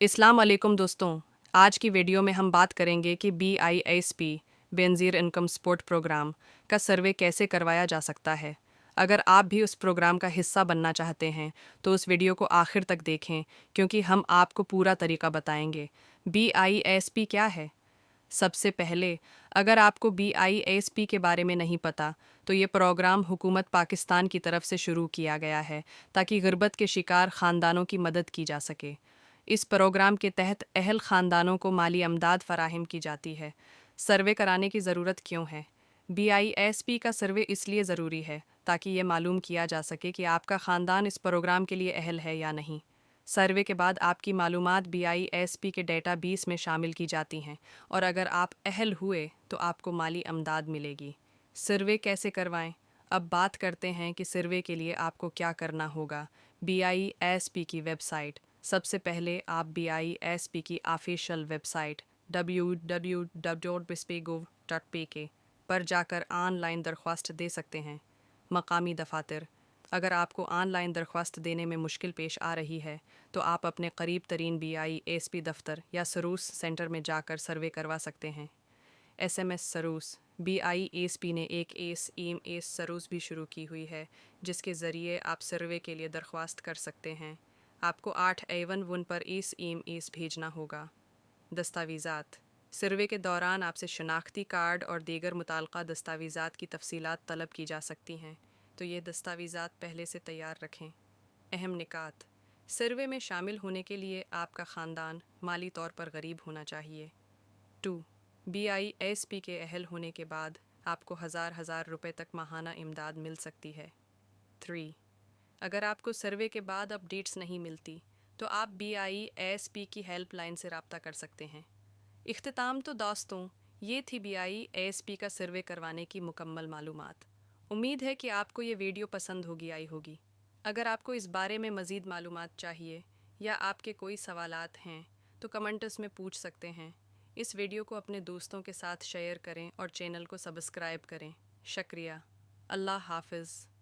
अस्सलाम वालेकुम दोस्तों। आज की वीडियो में हम बात करेंगे कि BISP Benazir income support programme का सर्वे कैसे करवाया जा सकता है। अगर आप भी उस प्रोग्राम का हिस्सा बनना चाहते हैं तो उस वीडियो को आखिर तक देखें, क्योंकि हम आपको पूरा तरीका बताएंगे। BISP क्या है? सबसे पहले, अगर आपको BISP के बारे में नहीं पता, तो ये प्रोग्राम हुकूमत पाकिस्तान की तरफ से शुरू किया गया है ताकि गुर्बत के शिकार ख़ानदानों की मदद की जा सके। इस प्रोग्राम के तहत अहल ख़ानदानों को माली अमदाद फ़राहम की जाती है। सर्वे कराने की ज़रूरत क्यों है? BISP का सर्वे इसलिए ज़रूरी है ताकि ये मालूम किया जा सके कि आपका ख़ानदान इस प्रोग्राम के लिए अहल है या नहीं। सर्वे के बाद आपकी मालूमात BISP के डेटाबेस में शामिल की जाती हैं, और अगर आप अहल हुए तो आपको माली अमदाद मिलेगी। सर्वे कैसे करवाएं? अब बात करते हैं कि सर्वे के लिए आपको क्या करना होगा। BISP की वेबसाइट। सबसे पहले आप BISP की ऑफिशियल वेबसाइट www.bisp.gov.pk पर जाकर ऑनलाइन दरख्वास्त दे सकते हैं। मकामी दफातर। अगर आपको ऑनलाइन दरख्वास्त देने में मुश्किल पेश आ रही है तो आप अपने करीब तरीन BISP दफ्तर या सरूस सेंटर में जाकर सर्वे करवा सकते हैं। SMS सरूस। BISP ने एक SMS सरूस भी शुरू की हुई है, जिसके ज़रिए आप सर्वे के लिए दरख्वास्त कर सकते हैं। आपको 8A11 पर SMS भेजना होगा। दस्तावेज़ात। सर्वे के दौरान आपसे शनाख्ती कार्ड और दीगर मुताल्लिक़ा दस्तावेज़ात की तफसीलात तलब की जा सकती हैं, तो ये दस्तावेज़ात पहले से तैयार रखें। अहम निकात। सर्वे में शामिल होने के लिए आपका ख़ानदान माली तौर पर गरीब होना चाहिए। 2. BISP के अहल होने के बाद आपको हज़ार रुपए तक माहाना इमदाद मिल सकती है। 3. अगर आपको सर्वे के बाद अपडेट्स नहीं मिलती तो आप BISP की हेल्पलाइन से रब्ता कर सकते हैं। इख्तिताम तो दोस्तों, ये थी BISP का सर्वे करवाने की मुकम्मल मालूमात। उम्मीद है कि आपको ये वीडियो पसंद आई होगी। अगर आपको इस बारे में मज़ीद मालूमात चाहिए या आपके कोई सवालात हैं तो कमेंट्स में पूछ सकते हैं। इस वीडियो को अपने दोस्तों के साथ शेयर करें और चैनल को सब्सक्राइब करें। शुक्रिया। अल्लाह हाफ़िज़।